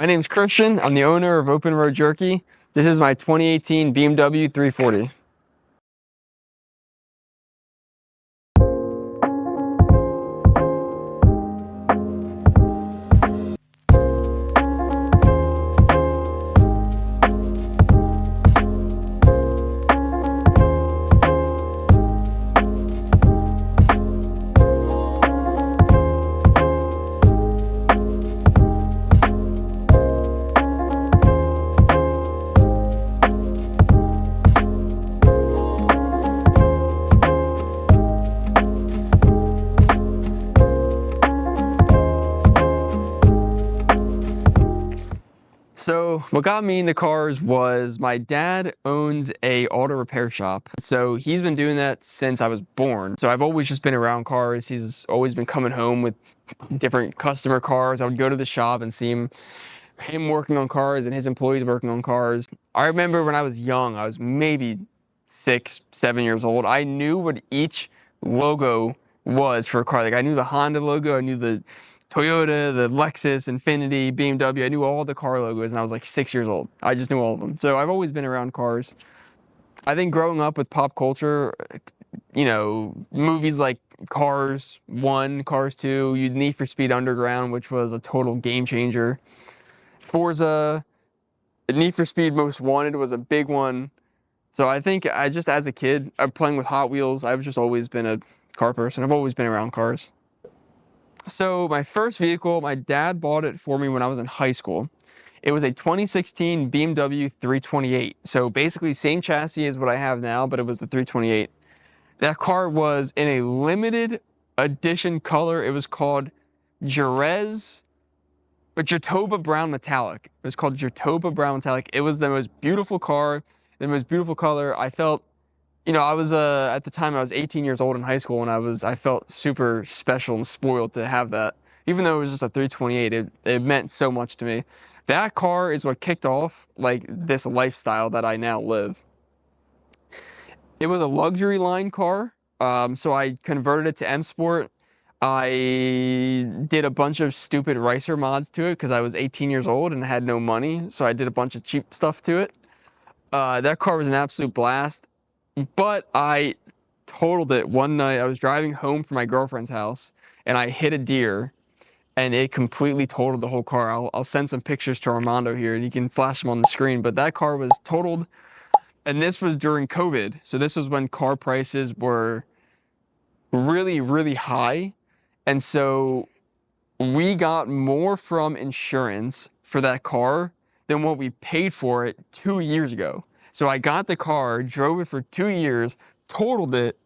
My name's Kristian. I'm the owner of Open Road Jerky. This is my 2018 BMW 340. So what got me into cars was my dad owns a auto repair shop. So he's been doing that since I was born. So I've always just been around cars. He's always been coming home with different customer cars. I would go to the shop and see him working on cars and his employees working on cars. I remember when I was young, I was maybe 6, 7 years old. I knew what each logo was for a car. Like I knew the Honda logo, I knew the Toyota, the Lexus, Infiniti, BMW. I knew all the car logos and I was like 6 years old. I just knew all of them. So I've always been around cars. I think growing up with pop culture, movies like Cars 1, Cars 2, Need for Speed Underground, which was a total game changer. Forza, Need for Speed Most Wanted was a big one. So I think as a kid, playing with Hot Wheels, I've just always been a car person. I've always been around cars. So my first vehicle, my dad bought it for me when I was in high school. It was a 2016 BMW 328. So basically same chassis as what I have now, but it was the 328. That car was in a limited edition color. It was called Jatoba Brown Metallic. It was called Jatoba Brown Metallic. It was the most beautiful car, the most beautiful color. I felt, I was at the time I was 18 years old in high school, and I felt super special and spoiled to have that. Even though it was just a 328, it meant so much to me. That car is what kicked off like this lifestyle that I now live. It was a luxury line car, so I converted it to M Sport. I did a bunch of stupid racer mods to it because I was 18 years old and had no money, so I did a bunch of cheap stuff to it. That car was an absolute blast, but I totaled it one night. I was driving home from my girlfriend's house, and I hit a deer, and it completely totaled the whole car. I'll send some pictures to Armando here, and you can flash them on the screen, but that car was totaled, and this was during COVID, so this was when car prices were really, really high. And so we got more from insurance for that car than what we paid for it 2 years ago. So I got the car, drove it for 2 years, totaled it,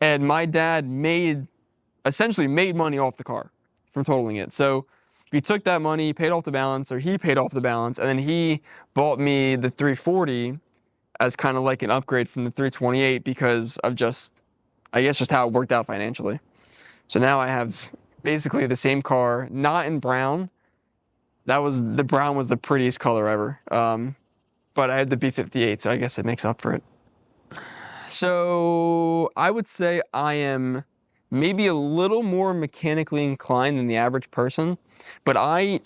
and my dad essentially made money off the car from totaling it. So we took that money, he paid off the balance, and then he bought me the 340 as kind of like an upgrade from the 328 because of just how it worked out financially. So now I have basically the same car, not in brown. The brown was the prettiest color ever. But I had the B58, so I guess it makes up for it. So I would say I am maybe a little more mechanically inclined than the average person, but I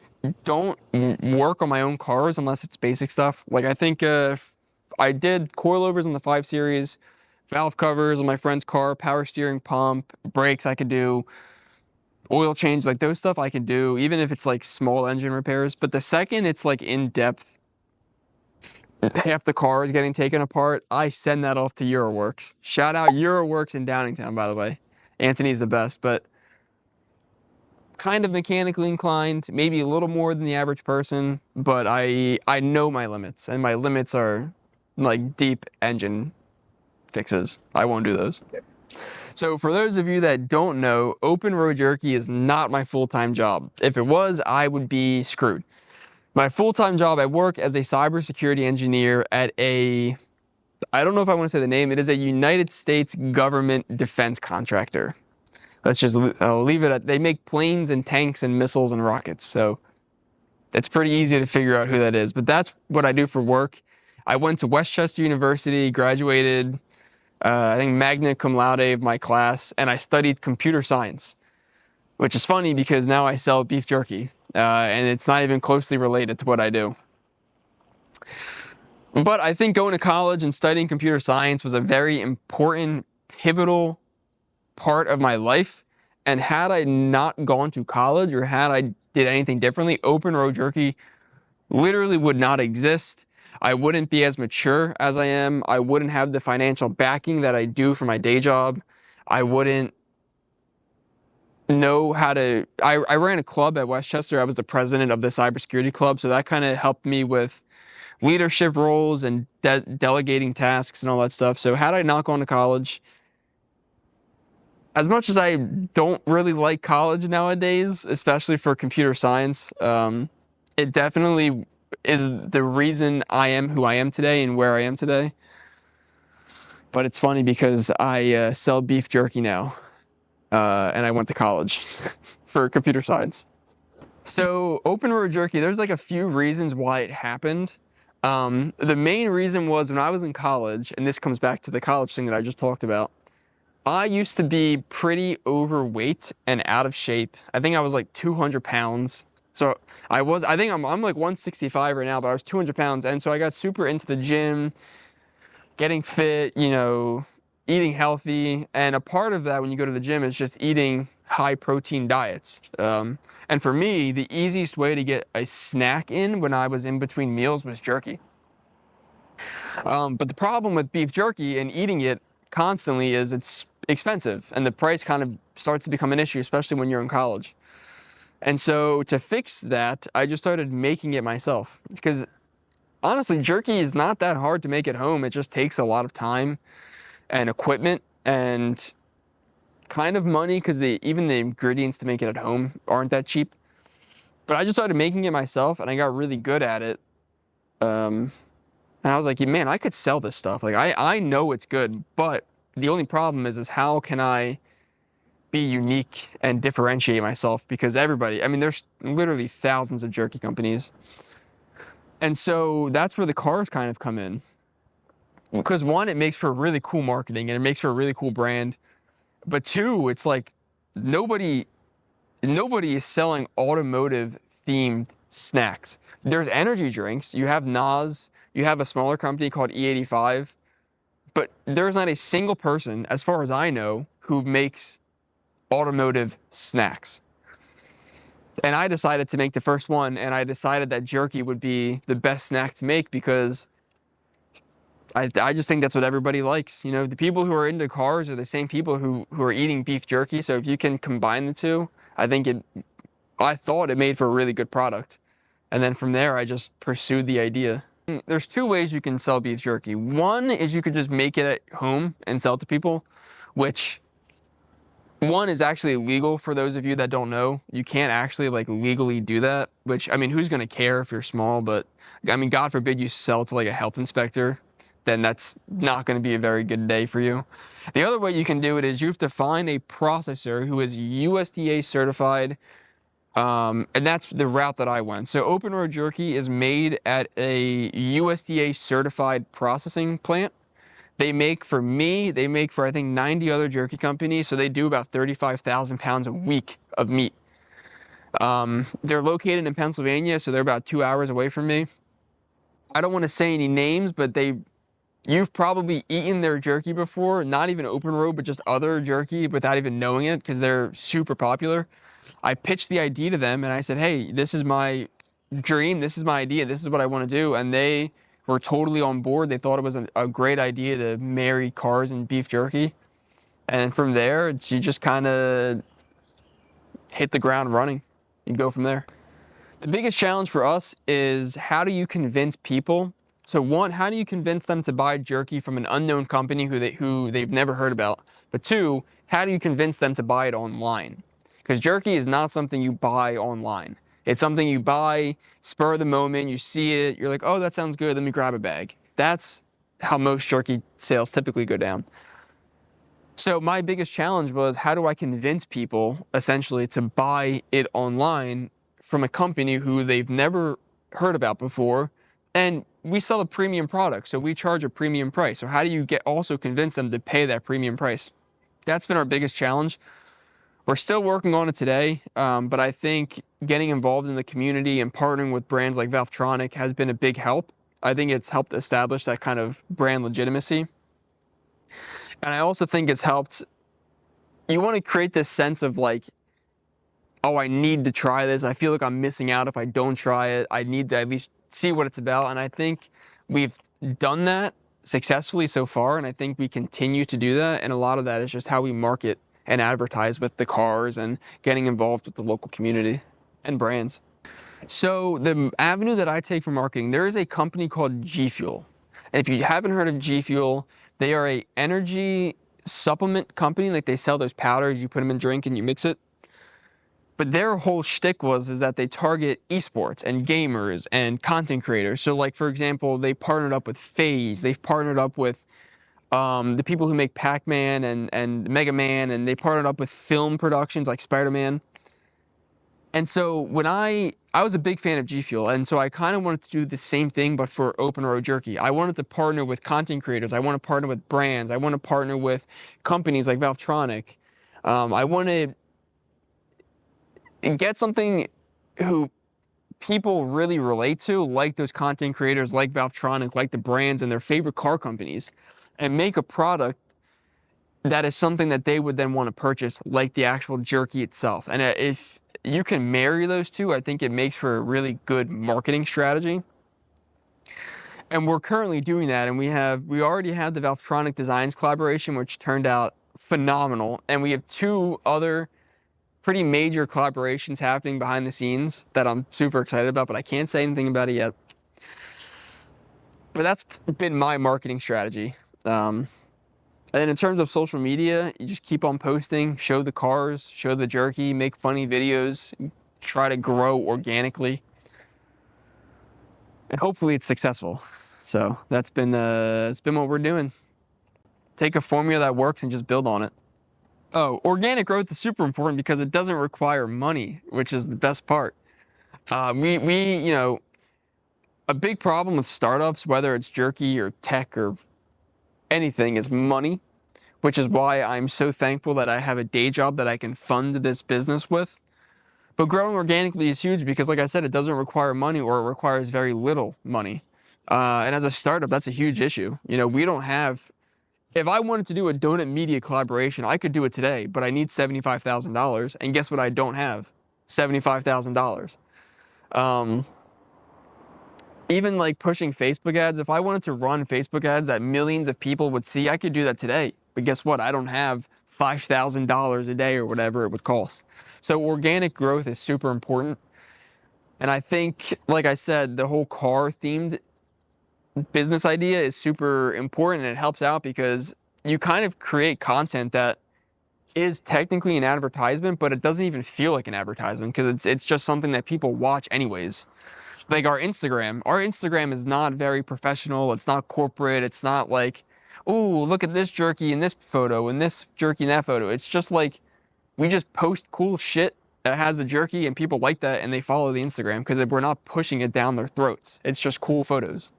don't work on my own cars unless it's basic stuff. Like I think I did coilovers on the 5 Series, valve covers on my friend's car, power steering pump, brakes I could do, oil change, like those stuff I can do, even if it's like small engine repairs. But the second it's like in depth, half the car is getting taken apart, I send that off to Euroworks. Shout out Euroworks in Downingtown, by the way. Anthony's the best, but kind of mechanically inclined, maybe a little more than the average person, but I know my limits, and my limits are like deep engine fixes. I won't do those. So for those of you that don't know, Open Road Jerky is not my full-time job. If it was, I would be screwed. My full-time job, I work as a cybersecurity engineer at I don't know if I want to say the name, it is a United States government defense contractor. I'll leave it at, they make planes and tanks and missiles and rockets, so it's pretty easy to figure out who that is. But that's what I do for work. I went to Westchester University, graduated, I think magna cum laude of my class, and I studied computer science. which is funny because now I sell beef jerky, and it's not even closely related to what I do. But I think going to college and studying computer science was a very important, pivotal part of my life. And had I not gone to college or had I did anything differently, Open Road Jerky literally would not exist. I wouldn't be as mature as I am. I wouldn't have the financial backing that I do for my day job. I wouldn't know how to. I ran a club at Westchester. I was the president of the cybersecurity club, so that kind of helped me with leadership roles and delegating tasks and all that stuff. So had I not gone to college, as much as I don't really like college nowadays, especially for computer science, it definitely is the reason I am who I am today and where I am today. But it's funny because I sell beef jerky now, and I went to college for computer science. So Open Road Jerky, there's like a few reasons why it happened. The main reason was when I was in college, and this comes back to the college thing that I just talked about. I used to be pretty overweight and out of shape. I think I was like 200 pounds. So I think I'm like 165 right now, but I was 200 pounds. And so I got super into the gym, getting fit, eating healthy. And a part of that when you go to the gym is just eating high protein diets. And for me, the easiest way to get a snack in when I was in between meals was jerky. But the problem with beef jerky and eating it constantly is it's expensive, and the price kind of starts to become an issue, especially when you're in college. And so to fix that, I just started making it myself, because honestly, jerky is not that hard to make at home. It just takes a lot of time and equipment and kind of money, because even the ingredients to make it at home aren't that cheap. But I just started making it myself, and I got really good at it. And I was like, man, I could sell this stuff. Like, I know it's good, but the only problem is how can I be unique and differentiate myself? Because there's literally thousands of jerky companies. And so that's where the cars kind of come in. Because one, it makes for really cool marketing and it makes for a really cool brand. But two, it's like nobody is selling automotive themed snacks. There's energy drinks. You have NOS. You have a smaller company called E85. But there's not a single person, as far as I know, who makes automotive snacks. And I decided to make the first one, and I decided that jerky would be the best snack to make because I just think that's what everybody likes. The people who are into cars are the same people who are eating beef jerky. So if you can combine the two, I thought it made for a really good product. And then from there, I just pursued the idea. There's two ways you can sell beef jerky. One is you could just make it at home and sell it to people, which one is actually legal for those of you that don't know. You can't actually legally do that, which, who's going to care if you're small? But God forbid you sell it to a health inspector, then that's not going to be a very good day for you. The other way you can do it is you have to find a processor who is USDA certified. And that's the route that I went. So Open Road Jerky is made at a USDA certified processing plant. They make for I think 90 other jerky companies. So they do about 35,000 pounds a week of meat. They're located in Pennsylvania, so they're about 2 hours away from me. I don't want to say any names, but you've probably eaten their jerky before, not even Open Road, but just other jerky without even knowing it because they're super popular. I pitched the idea to them and I said, hey, this is my dream. This is my idea. This is what I want to do. And they were totally on board. They thought it was a great idea to marry cars and beef jerky. And from there, you just kind of hit the ground running and go from there. The biggest challenge for us is how do you convince people? So one, how do you convince them to buy jerky from an unknown company who they've never heard about? But two, how do you convince them to buy it online? Because jerky is not something you buy online. It's something you buy, spur of the moment, you see it, you're like, oh, that sounds good, let me grab a bag. That's how most jerky sales typically go down. So my biggest challenge was how do I convince people, essentially, to buy it online from a company who they've never heard about before, and we sell a premium product, so we charge a premium price. So how do you also convince them to pay that premium price? That's been our biggest challenge. We're still working on it today, but I think getting involved in the community and partnering with brands like Valvetronic has been a big help. I think it's helped establish that kind of brand legitimacy. And I also think it's helped, you want to create this sense of like, oh, I need to try this. I feel like I'm missing out if I don't try it. I need to at least see what it's about. And I think we've done that successfully so far, and I think we continue to do that. And a lot of that is just how we market and advertise with the cars and getting involved with the local community and brands. So the avenue that I take for marketing, there is a company called G Fuel. And if you haven't heard of G Fuel, they are a energy supplement company. Like, they sell those powders, you put them in drink and you mix it. But their whole shtick is that they target esports and gamers and content creators. So like, for example, they partnered up with FaZe. They've partnered up with the people who make Pac-Man and Mega Man, and they partnered up with film productions like Spider-Man. And so when I was a big fan of G Fuel, and so I kind of wanted to do the same thing, but for Open Road Jerky. I wanted to partner with content creators. I want to partner with brands. I want to partner with companies like Valvetronic. I want to get something who people really relate to, like those content creators, like Valvetronic, like the brands and their favorite car companies, and make a product that is something that they would then want to purchase, like the actual jerky itself. And if you can marry those two, I think it makes for a really good marketing strategy. And we're currently doing that, and we already had the Valvetronic Designs collaboration, which turned out phenomenal, and we have 2 other pretty major collaborations happening behind the scenes that I'm super excited about, but I can't say anything about it yet. But that's been my marketing strategy. And then in terms of social media, you just keep on posting, show the cars, show the jerky, make funny videos, try to grow organically. And hopefully it's successful. So that's been it's been what we're doing. Take a formula that works and just build on it. Oh, organic growth is super important because it doesn't require money, which is the best part. You know, a big problem with startups, whether it's jerky or tech or anything, is money, which is why I'm so thankful that I have a day job that I can fund this business with. But growing organically is huge because, like I said, it doesn't require money, or it requires very little money. And as a startup, that's a huge issue. You know, we don't have, if I wanted to do a donut media collaboration, I could do it today, but I need $75,000. And guess what I don't have? $75,000. Even like pushing Facebook ads, if I wanted to run Facebook ads that millions of people would see, I could do that today. But guess what? I don't have $5,000 a day or whatever it would cost. So organic growth is super important. And I think, like I said, the whole car themed business idea is super important, and it helps out because you kind of create content that is technically an advertisement, but it doesn't even feel like an advertisement because it's just something that people watch anyways. Like our Instagram is not very professional. It's not corporate. It's not like, oh, look at this jerky in this photo and this jerky in that photo. It's just like, we just post cool shit that has the jerky, and people like that and they follow the Instagram because we're not pushing it down their throats. It's just cool photos.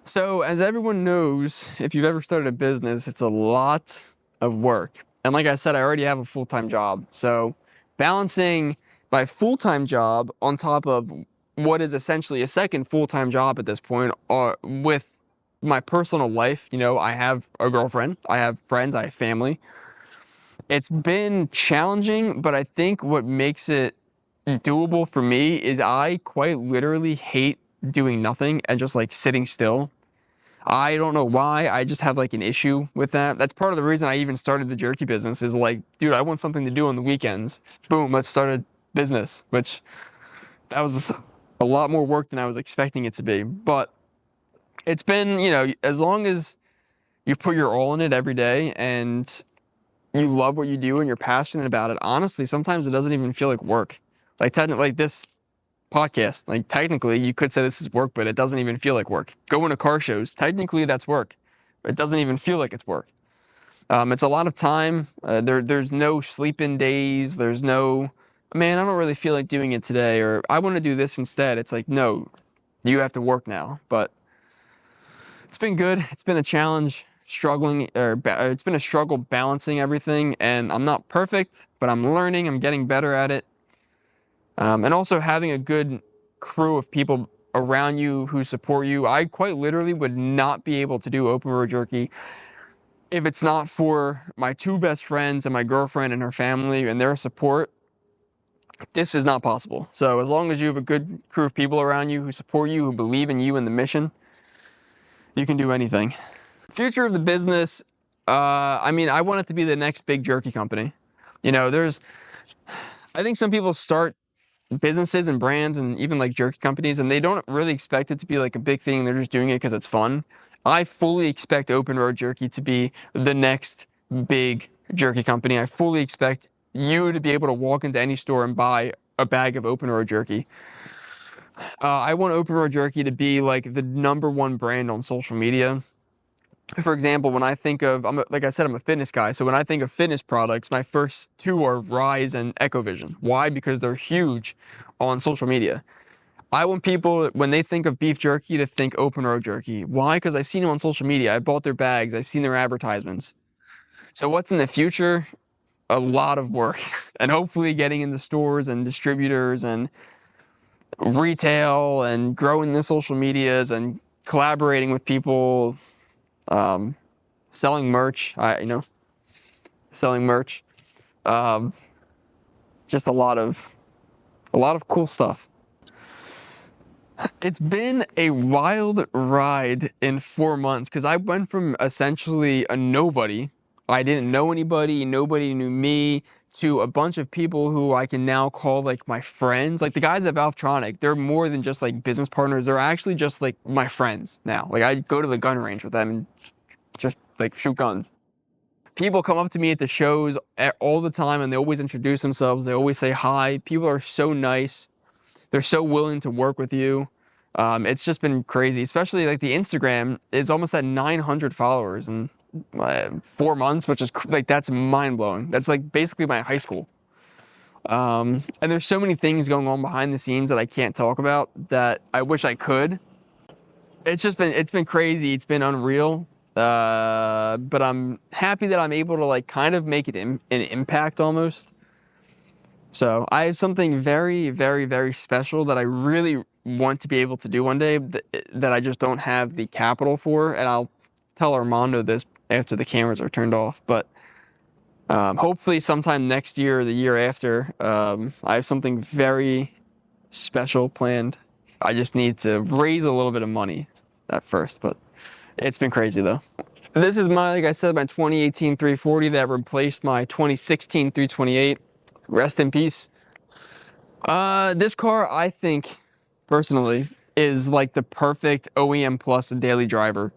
So as everyone knows, if you've ever started a business, it's a lot of work. And like I said, I already have a full-time job. So balancing my full-time job on top of what is essentially a second full-time job at this point with my personal life, you know, I have a girlfriend, I have friends, I have family. It's been challenging, but I think what makes it doable for me is I quite literally hate doing nothing and just like sitting still. I don't know why, I just have like an issue with that. That's part of the reason I even started the jerky business, is like, dude, I want something to do on the weekends. Boom, let's start a business, which that was a lot more work than I was expecting it to be. But it's been, you know, as long as you put your all in it every day and you love what you do and you're passionate about it, honestly, sometimes it doesn't even feel like work. Like technically, like this podcast, like technically you could say this is work, but it doesn't even feel like work. Going to car shows, technically that's work, but it doesn't even feel like it's work. It's a lot of time. There's no sleep-in days. There's no, man, I don't really feel like doing it today, or I want to do this instead. It's like, no, you have to work now. But it's been good. It's been a challenge. struggling, it's been a struggle balancing everything, and I'm not perfect, but I'm learning, I'm getting better at it. And also having a good crew of people around you who support you. I quite literally would not be able to do Open Road Jerky if it's not for my 2 best friends and my girlfriend and her family and their support. This is not possible. So as long as you have a good crew of people around you who support you, who believe in you and the mission, you can do anything. Future of the business, I mean, I want it to be the next big jerky company. You know, I think some people start businesses and brands and even like jerky companies, and they don't really expect it to be like a big thing. They're just doing it because it's fun. I fully expect Open Road Jerky to be the next big jerky company. I fully expect you to be able to walk into any store and buy a bag of Open Road Jerky. I want Open Road Jerky to be like the #1 brand on social media. For example, when I think of, like I said, I'm a fitness guy. So when I think of fitness products, my first 2 are Rise and EcoVision. Why? Because they're huge on social media. I want people, when they think of beef jerky, to think Open Road Jerky. Why? Because I've seen them on social media. I bought their bags. I've seen their advertisements. So what's in the future? A lot of work. And hopefully getting into stores and distributors and retail and growing the social medias and collaborating with people, selling merch, selling merch. Just a lot of cool stuff. It's been a wild ride in 4 months because I went from essentially a nobody. I didn't know anybody, nobody knew me, to a bunch of people who I can now call like my friends. Like the guys at Valvetronic, they're more than just like business partners. They're actually just like my friends now. Like I go to the gun range with them and just like shoot guns. People come up to me at the shows all the time and they always introduce themselves. They always say hi. People are so nice. They're so willing to work with you. It's just been crazy, especially like the Instagram is almost at 900 followers in 4 months, which is like, that's mind blowing. That's like basically my high school. And there's so many things going on behind the scenes that I can't talk about that I wish I could. It's been crazy. It's been unreal. But I'm happy that I'm able to like kind of make it an impact almost. So I have something very, very, very special that I really want to be able to do one day that I just don't have the capital for. And I'll tell Armando this after the cameras are turned off. But hopefully sometime next year or the year after, I have something very special planned. I just need to raise a little bit of money at first, but it's been crazy though. This is like I said, my 2018 340 that replaced my 2016 328. Rest in peace. This car, I think, personally, is like the perfect OEM plus daily driver.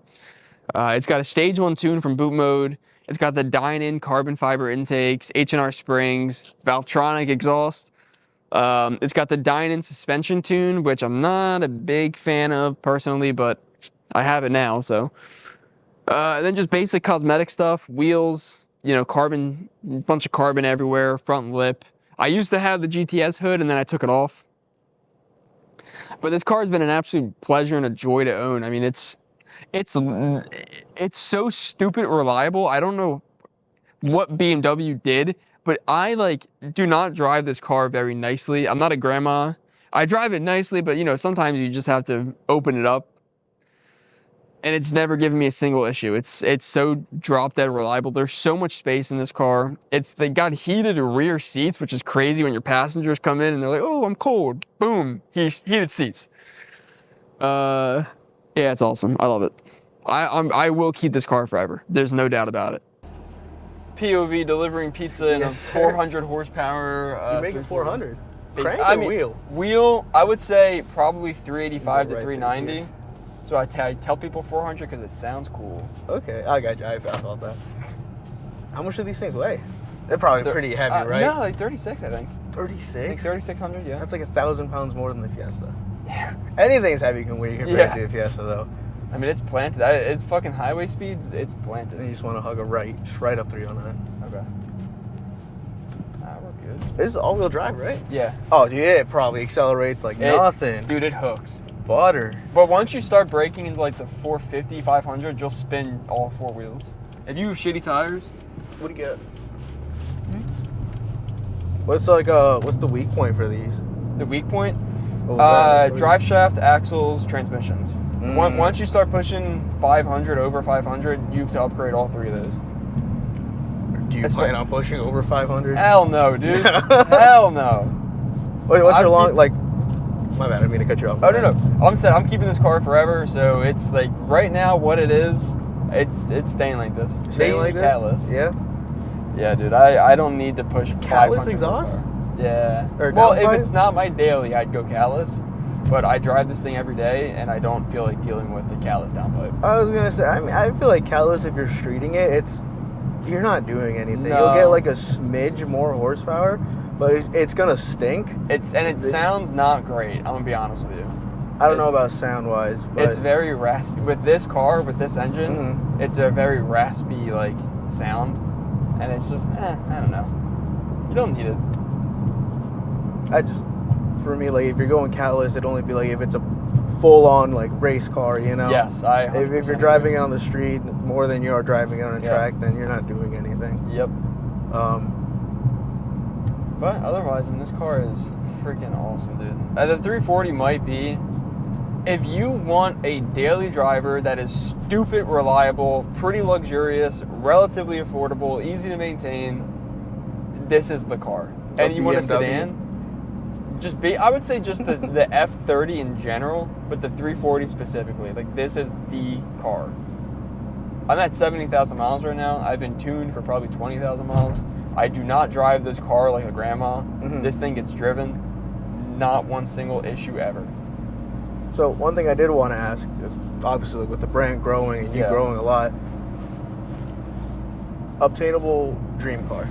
It's got a stage 1 tune from boot mode. It's got the dine-in carbon fiber intakes, H&R springs, Valvetronic exhaust. It's got the dine-in suspension tune, which I'm not a big fan of personally, but I have it now, so. And then just basic cosmetic stuff, wheels, carbon, bunch of carbon everywhere, front lip. I used to have the GTS hood and then I took it off. But this car has been an absolute pleasure and a joy to own. I mean, it's so stupid reliable. I don't know what BMW did, but I do not drive this car very nicely. I'm not a grandma. I drive it nicely, but sometimes you just have to open it up. And it's never given me a single issue. It's so drop dead reliable. There's so much space in this car. They got heated rear seats, which is crazy when your passengers come in and they're like, "Oh, I'm cold." Boom, heated seats. Yeah, it's awesome. I love it. I will keep this car forever. There's no doubt about it. POV delivering pizza in a 400 horsepower. You're making 400. Crank or wheel? Wheel, I would say probably 385 to 390. So I tell people 400 because it sounds cool. Okay, I got you. I thought that. How much do these things weigh? They're probably pretty heavy, right? No, like 36, I think. 36? I think 3,600, yeah. That's like 1,000 pounds more than the Fiesta. Yeah. Anything's heavy compared to a Fiesta, though. I mean, it's planted. It's fucking highway speeds. It's planted. And you just want to hug a right, just right up 309. Okay. We're good. This is all-wheel drive, right? Yeah. Oh, dude, it probably accelerates like nothing. Dude, it hooks. butter. But once you start breaking into like the 450, 500, you'll spin all 4 wheels. If you have shitty tires, What do you get? What's the weak point for these? the weak point, What was that? drive shaft, axles, transmissions. Mm. Once you start pushing 500, over 500, you have to upgrade all 3 of those. Do you plan on pushing over 500? Hell no, dude. Hell no. Wait, what's your I'm long keep- like? My bad, I didn't mean to cut you off. Oh no. I'm keeping this car forever, so it's like right now what it is, it's staying like this. Staying like Maybe this? catalyst. Yeah. Yeah, dude. I don't need to push Catalyst 500 exhaust? horsepower. Yeah. Or Well, if downpipe? it's not my daily, I'd go catalyst. But I drive this thing every day, and I don't feel like dealing with the catalyst downpipe. I was gonna say, I feel like catalyst, if you're streeting it, you're not doing anything. No. You'll get like a smidge more horsepower, but it's gonna stink. It sounds not great. I'm gonna be honest with you. I don't know about sound wise, but It's very raspy with this car, with this engine. Mhm. It's a very raspy like sound, and it's just I don't know. You don't need it. for me, like if you're going catalyst, it'd only be like if it's a full on like race car, you know. Yes, I. If you're 100% driving agree. it on the street more than you are driving it on a Yeah. track, then you're not doing anything. Yep. Um, But otherwise, I mean, this car is freaking awesome, dude. The 340 might be, if you want a daily driver that is stupid reliable, pretty luxurious, relatively affordable, easy to maintain, this is the car. So And you want a BMW? sedan? I would say just the F30 in general, but the 340 specifically. Like, this is the car. I'm at 70,000 miles right now. I've been tuned for probably 20,000 miles. I do not drive this car like a grandma. Mhm. This thing gets driven. Not one single issue ever. so one thing I did want to ask is obviously like with the brand growing and you Yeah. growing a lot, obtainable dream car.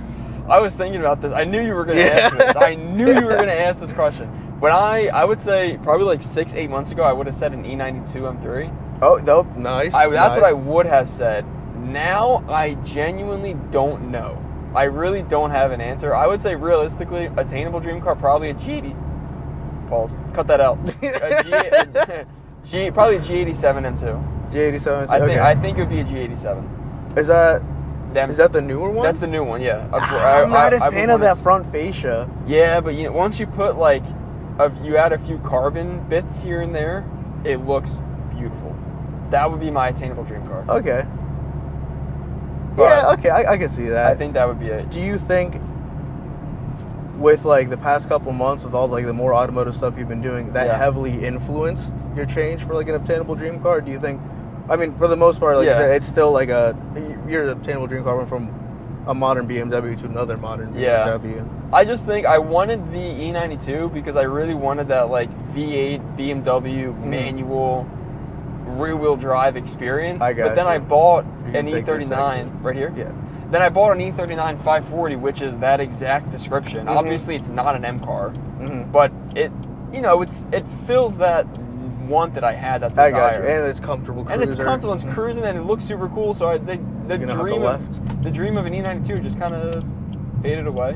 I was thinking about this. I knew you were going to Yeah. ask this. I knew you were going to ask this question. When I would say probably like 6-8 months ago, I would have said an E92 M3. Oh, no, nice. That's what I would have said. Now I genuinely don't know. I really don't have an answer. I would say realistically, attainable dream car, probably a G80. Pause. Cut that out. Probably a G87 M2. G87. I think it would be a G87. Is that Them- is that the newer one? That's the new one, yeah. I'm not a I fan would of that want it- front fascia. Yeah, but once you put like, you add a few carbon bits here and there, it looks beautiful. That would be my attainable dream car. Okay. But yeah, okay, I can see that. I think that would be it. Do you think with like the past couple months with all like the more automotive stuff you've been doing that Yeah. heavily influenced your change for like an obtainable dream car? Do you think, I mean, for the most part, like you Yeah. said, it's still like your obtainable dream car went from a modern BMW to another modern Yeah. BMW. I just think I wanted the E92 because I really wanted that like V8 BMW manual rear-wheel drive experience. I got But then you. I bought You can an take this E39 section. right here. Yeah. Then I bought an E39 540, which is that exact description. Mhm. Obviously, it's not an M car, Mhm. but it fills that want that I had, that desire. I got you. And it's comfortable cruiser. And it's comfortable, it's Mhm. cruising, and it looks super cool. So the You know, have dream the of the dream of an E92 just kind of faded away.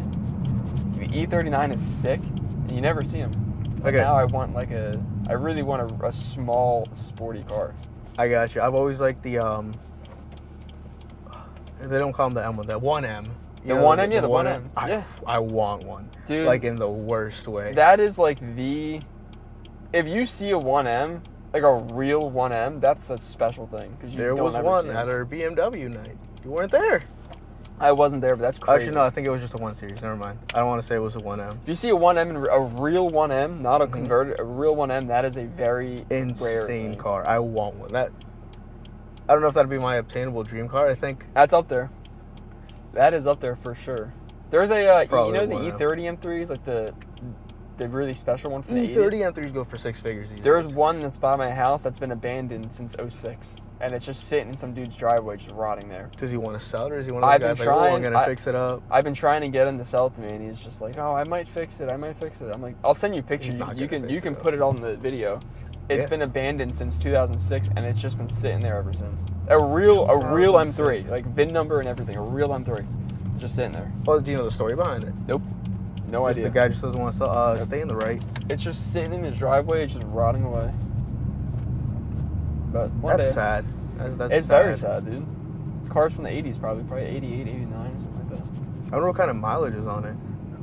The E39 is sick, and you never see them. But Okay. now I really want a small, sporty car. I got you. I've always liked the they don't call them the M1, the 1M. You The know, 1M, yeah, the 1M. Yeah. I want one. Dude. Like in the worst way. That is like if you see a 1M, like a real 1M, that's a special thing because you There don't was ever one see at them. our BMW night. You weren't there. I wasn't there, but that's crazy. Actually, no, I think it was just a 1 Series. Never mind. I don't want to say it was a 1M. If you see a 1M, a real 1M, not a converted, a real 1M, that is a very rare Insane thing. car. I want one. I don't know if that'd be my obtainable dream car. I think That's up there. That is up there for sure. There's a Probably you know the 1M. E30 M3s, like the really special one from the E30 80s? M3s go for 6 figures these There's days. one that's by my house that's been abandoned since '06, and it's just sitting in some dude's driveway, just rotting there. Does he want to sell it, or is he one of I've those been guys like, oh, I'm trying- going to fix it up? I've been trying to get him to sell it to me, and he's just like, "Oh, I might fix it. I might fix it." I'm like, "I'll send you pictures. He's not You gonna can fix it. put it on the video." It's Yeah. been abandoned since 2006, and it's just been sitting there ever since. A real M3, 2006. like VIN number and everything. A real M3, just sitting there. Well, do you know the story behind it? Nope, no Just idea. the guy just doesn't want to sell. Yep. Stay in the right. It's just sitting in his driveway, it's just rotting away. but one That's day. sad. That's It's sad. very sad, dude. Cars from the 80s, probably 88, 89, something like that. I wonder what kind of mileage is on it.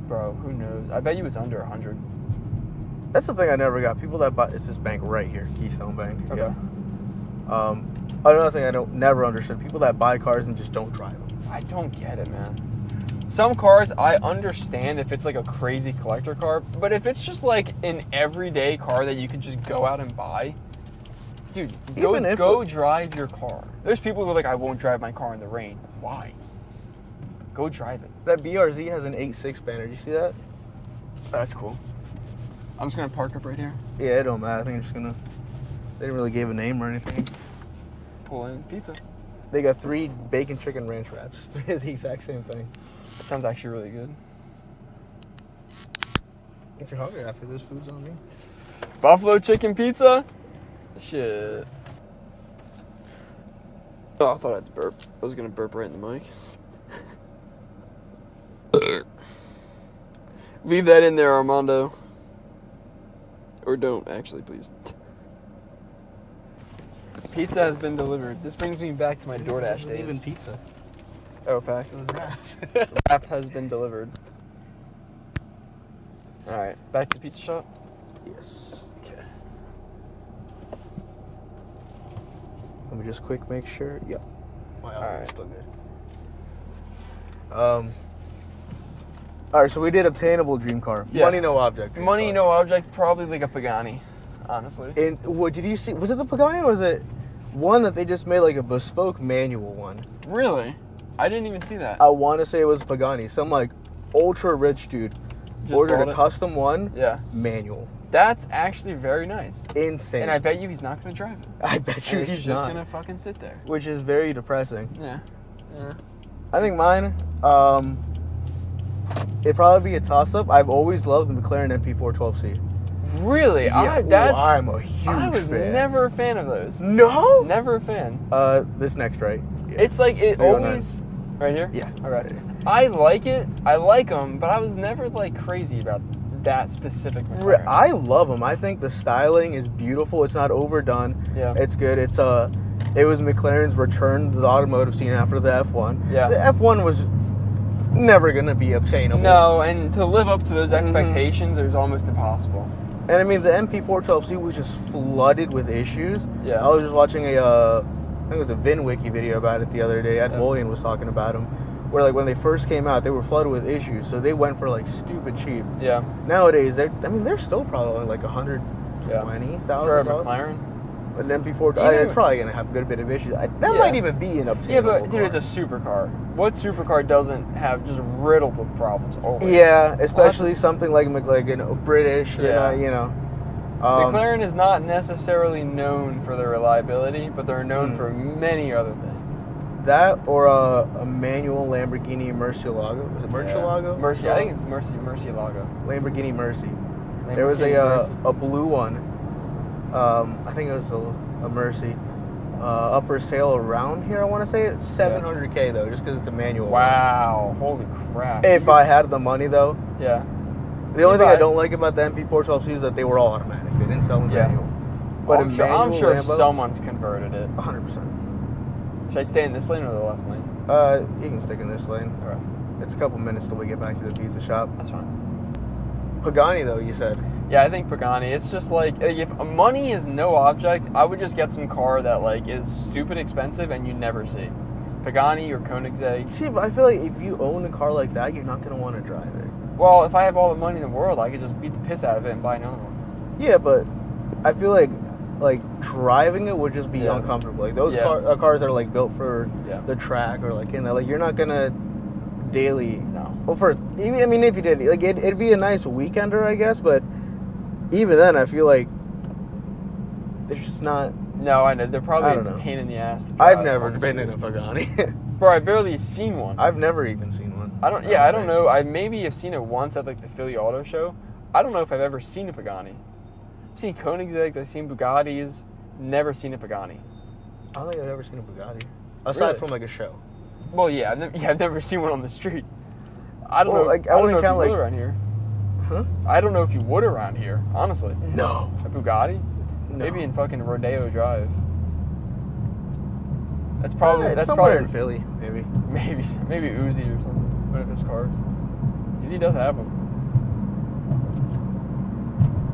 Bro, who knows? I bet you it's under 100. That's the thing I never got. People that buy, it's this bank right here, Keystone Bank. Okay. Yeah. Another thing I never understood, people that buy cars and just don't drive them. I don't get it, man. Some cars, I understand if it's like a crazy collector car, but if it's just like an everyday car that you can just go out and buy, dude, go drive your car. There's people who are like, I won't drive my car in the rain. Why? Go drive it. That BRZ has an 8.6 banner. Do you see that? That's cool. I'm just gonna park up right here. Yeah, it don't matter. I think I'm just gonna. They didn't really give a name or anything. Pull in pizza. They got 3 bacon chicken ranch wraps. 3 of the exact same thing. That sounds actually really good. If you're hungry after this, food's on me. Buffalo chicken pizza? Shit. Oh, I thought I had to burp. I was gonna burp right in the mic. Leave that in there, Armando. Or don't, actually, please. Pizza has been delivered. This brings me back to my DoorDash days. Even pizza. Oh, facts. It was wraps. Wrap has been delivered. Alright, back to the pizza shop? Yes. Okay. Let me just quick make sure. Yep. My All right. still good. All right, so we did obtainable dream car. Yeah. Money, no object. dream Money, car. no object, probably like a Pagani, honestly. And what did you see? Was it the Pagani or was it one that they just made like a bespoke manual one? Really? I didn't even see that. I want to say it was Pagani. Some like ultra rich dude Just ordered bought a it? custom one. Yeah. Manual. That's actually very nice. Insane. And I bet you he's not going to drive it. I bet you And he's he's just not. going to fucking sit there. Which is very depressing. Yeah. Yeah. I think mine, it'd probably be a toss-up. I've always loved the McLaren MP412C. Really? I'm a huge I was fan. never a fan of those. No? Never a fan. This next, right? Yeah. It's like it 309. always... Right here? Yeah. All right. I like it. I like them, but I was never like crazy about that specific McLaren. I love them. I think the styling is beautiful. It's not overdone. Yeah. It's good. It was McLaren's return to the automotive scene after the F1. Yeah. The F1 was never gonna be obtainable. No, and to live up to those expectations, it was almost impossible. And I mean, the MP412C was just flooded with issues. Yeah. I was just watching I think it was a VinWiki video about it the other day. Ed Bullion was talking about them. Where like when they first came out, they were flooded with issues, so they went for like stupid cheap. Yeah. Nowadays, they're still probably only like $120,000. For a McLaren? An MP4, it's probably gonna have a good bit of issues. That might even be an obtainable. Yeah, but dude, car. it's a supercar. What supercar doesn't have just riddled with problems always? Yeah, especially something like British. Yeah. You know. McLaren is not necessarily known for their reliability, but they're known for many other things. That or a manual Lamborghini Murcielago. Was it Murcielago? Mercy, I think it's Murcielago. Lamborghini Mercy. Lamborghini There was Mercy. a blue one. I think it was a Mercy. Up for sale around here. I want to say it's $700K though, just because it's a manual. Wow! Holy crap! If I had the money though. Yeah. The only thing I don't like about the MP412C is that they were all automatic. They didn't sell them manual. But I'm sure Lambo, someone's converted it. 100%. Should I stay in this lane or the left lane? You can stick in this lane. All right. It's a couple minutes till we get back to the pizza shop. That's fine. Pagani though, you said. Yeah, I think Pagani. It's just like if money is no object, I would just get some car that like is stupid expensive and you never see. Pagani or Koenigsegg. See, but I feel like if you own a car like that, you're not gonna want to drive it. Well, if I have all the money in the world, I could just beat the piss out of it and buy another one. Yeah, but I feel like driving it would just be uncomfortable. Like those cars that are like built for the track or like in that, like you're not gonna daily. No. Well, first, I mean, if you did, like it'd be a nice weekender, I guess. But even then, I feel like there's just not. No, I know they're probably I don't know. a pain in the ass. To drive I've never on the been street. in a Pagani. Bro, I barely seen one. I've never even seen one. I don't. Yeah, I don't know. I maybe have seen it once at like the Philly Auto Show. I don't know if I've ever seen a Pagani. I've seen Koenigsegg's. I've seen Bugattis. Never seen a Pagani. I don't think I've ever seen a Bugatti aside Really? from like a show. Well, yeah, I've never seen one on the street. I don't know. Like, I don't know if you count, would like- around here. Huh? I don't know if you would around here, honestly. No. A Bugatti? No. Maybe in fucking Rodeo Drive. That's probably somewhere in Philly, maybe. Maybe Uzi or something. One of his cars. Because he does have them.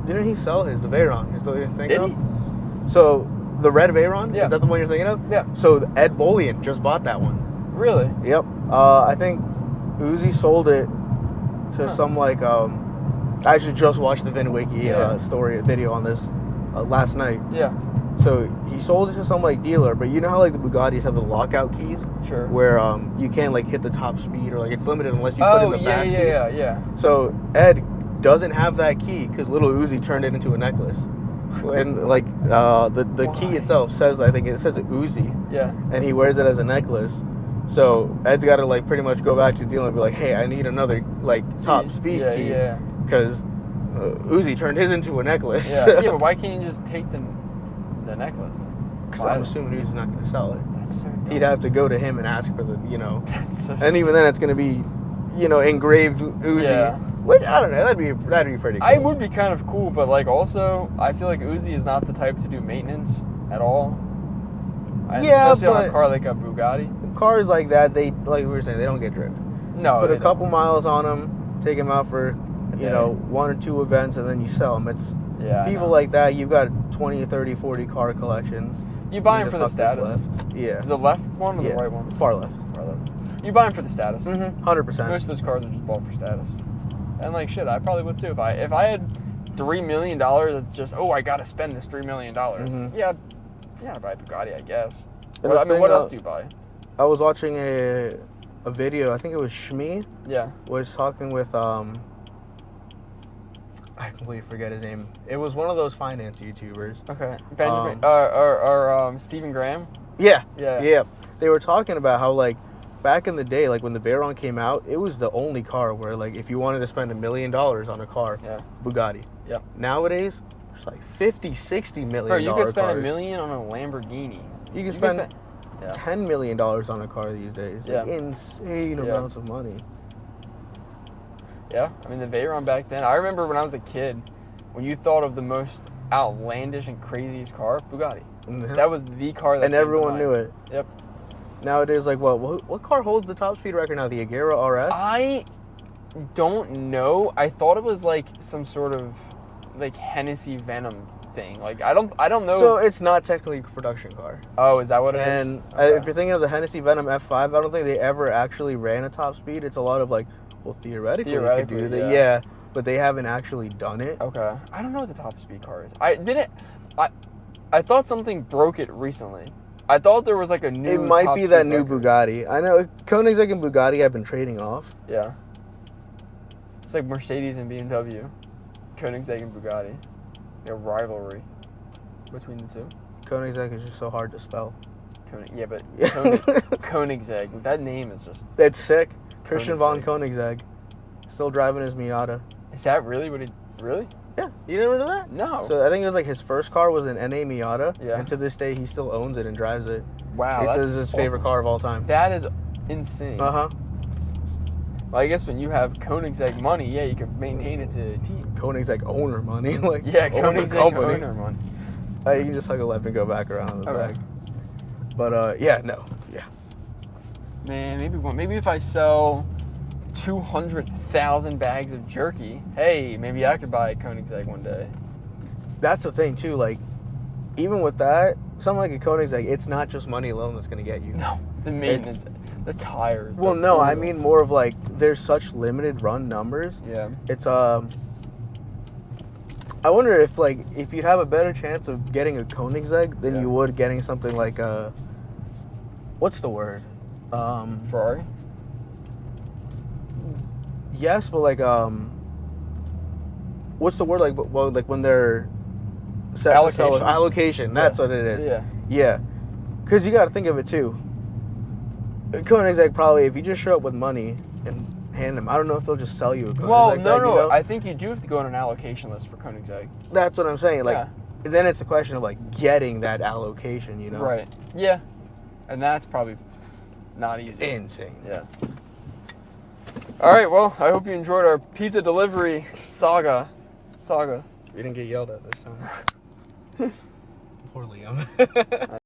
Didn't he sell the Veyron? Is that what you're thinking of? Did he? So the red Veyron, yeah. Is that the one you're thinking of? Yeah. So Ed Bolian just bought that one. Really? Yep. I think Uzi sold it to some like I actually just watched the VinWiki story video on this last night. Yeah. So he sold it to some like dealer, but you know how like the Bugattis have the lockout keys? Sure. Where you can't like hit the top speed or like it's limited unless you put in the fast speed. Yeah. So Ed doesn't have that key because little Uzi turned it into a necklace. And like the key itself says, I think it says Uzi. Yeah. And he wears it as a necklace. So Ed's got to like pretty much go back to the dealer and be like, hey, I need another like top speed key. Yeah. Because Uzi turned his into a necklace. Yeah. But why can't you just take the necklace? Because I'm assuming Uzi's not going to sell it. That's so dumb. He'd have to go to him and ask for the, That's so and even then it's going to be, engraved Uzi. Yeah. Which, I don't know, that'd be pretty cool. It would be kind of cool, but like also, I feel like Uzi is not the type to do maintenance at all. And especially on a car like a Bugatti. Cars like that, they, like we were saying, they don't get driven. No. Put a couple miles on them, take them out for, one or two events, and then you sell them. It's people like that, you've got 20, 30, 40 car collections. You buy them for the status. Yeah. The left one or the right one? Far left. You buy them for the status. 100%. Most of those cars are just bought for status. And like shit, I probably would too. If I had $3 million, it's just, I gotta spend this $3 million. Yeah, I'd buy a Bugatti, I guess. What else do you buy? I was watching a video, I think it was Shmi. Yeah. Was talking with I completely forget his name. It was one of those finance YouTubers. Okay. Benjamin or Stephen Graham? Yeah. They were talking about how like back in the day, like when the Veyron came out, it was the only car where like if you wanted to spend $1 million on a car, Bugatti. Yep. Nowadays, it's like 50, 60 million. Bro, you could spend $1 million on a Lamborghini. You can spend $10 million on a car these days. Like insane amounts of money. Yeah, I mean the Veyron back then. I remember when I was a kid, when you thought of the most outlandish and craziest car, Bugatti. That was the car that. And everyone knew it. Yep. Nowadays, like what car holds the top speed record now? The Agera RS? I don't know. I thought it was like some sort of like Hennessy Venom thing. Like I don't know. So it's not technically a production car. Oh, is that what it is? And if you're thinking of the Hennessy Venom F5, I don't think they ever actually ran a top speed. It's a lot of like, well, theoretically they could do that. Yeah, but they haven't actually done it. Okay. I don't know what the top speed car is. I thought something broke it recently. I thought there was like a new. It might be that new Bugatti. I know Koenigsegg and Bugatti have been trading off. Yeah. It's like Mercedes and BMW, Koenigsegg and Bugatti. A rivalry between the two. Koenigsegg is just so hard to spell. Koenigsegg. That name is just. It's sick. Christian von Koenigsegg, still driving his Miata. Is that really what he? Really? Yeah, you didn't know that? No. So I think it was like his first car was an NA Miata, yeah. And to this day he still owns it and drives it. Wow, he that's says it's his favorite car of all time. That is insane. Well, I guess when you have Koenigsegg money, you can maintain it to a T. Koenigsegg owner money, like Koenigsegg owner money. You can just hug a left and go back around on the back. But yeah. Man, maybe if I sell 200,000 bags of jerky, hey, maybe I could buy a Koenigsegg one day. That's the thing too. Like, even with that, something like a Koenigsegg, it's not just money alone that's going to get you. No, the maintenance, the tires. Well, no, I mean more of like there's such limited run numbers. Yeah. It's I wonder if you'd have a better chance of getting a Koenigsegg than you would getting something like what's the word? Ferrari. Yes, but like what's the word, like when they're set allocation. To sell allocation. That's what it is. Yeah. Because you got to think of it too. Koenigsegg probably, if you just show up with money and hand them, I don't know if they'll just sell you a Koenigsegg. Well, no. I think you do have to go on an allocation list for Koenigsegg. That's what I'm saying. Like, then it's a question of like getting that allocation. Right. Yeah. And that's probably not easy. Insane. Yeah. All right, well, I hope you enjoyed our pizza delivery saga. We didn't get yelled at this time. Poor Liam.